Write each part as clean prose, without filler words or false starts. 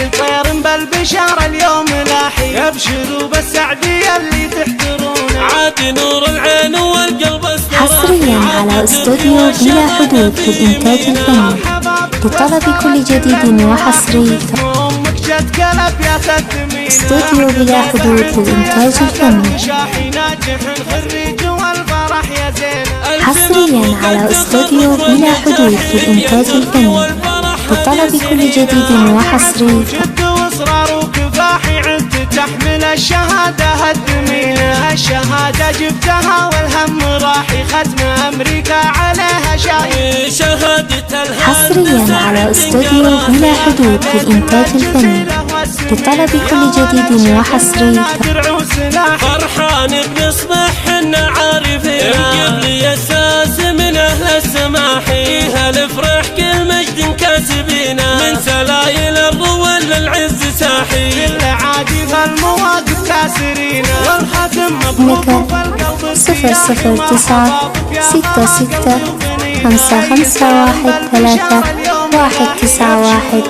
طير بالبشارة اليوم لاحي، ابشروا بالسعدية اللي تحترونه، عاد نور العين والقلب حصريا على استوديو بلا حدود للإنتاج الفني. لطلب كل جديد وحصري استوديو بلا حدود للإنتاج الفني. حصريا على استوديو بلا حدود للإنتاج الفني. لطلب كل جديد وحصري تحمل الشهادة هالدمينة، الشهادة جبتها والهم راحي، ختم أمريكا عليها شاهي شهادة الهم. حصريا على استوديو بلا حدود للإنتاج الفني. لطلب كل جديد وحصري فرحان بنصبح حنا عارفين، قبلي أساس من أهل السماحي، هالفرح كل مجد كاسبينا، من سلايل الروى للعز ساحي، كل عادي فالمواقف كاسرينا، والختم مبروك بالقلب 009 66 55 13 191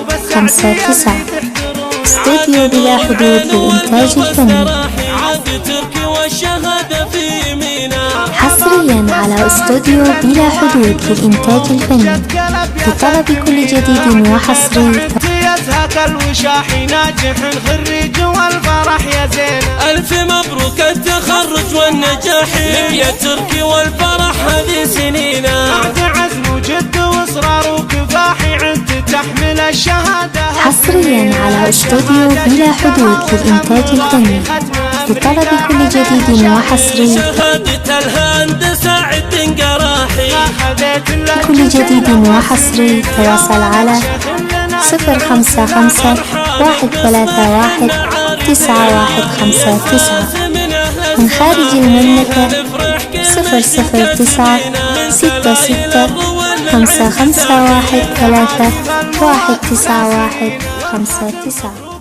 استوديو بلا حدود للإنتاج الفني. حصريا على استوديو بلا حدود للإنتاج الفني. لطلب كل جديد وحصري الوشاحي ناجح خريج والفرح يا زين، ألف مبروك التخرج والنجاح لك يا تركي، والفرح هذه سنينا، بعد عزم وجد واصرار وكفاحي عدت تحمل الشهادة. حصريا على استوديو بلا حدود للإنتاج الفني. لطلب كل جديد وحصري شهادة الهندسة عد قراحي، كل جديد وحصري تواصل على 055 131 9159. من خارج المملكة 009 66 551 3 191 59.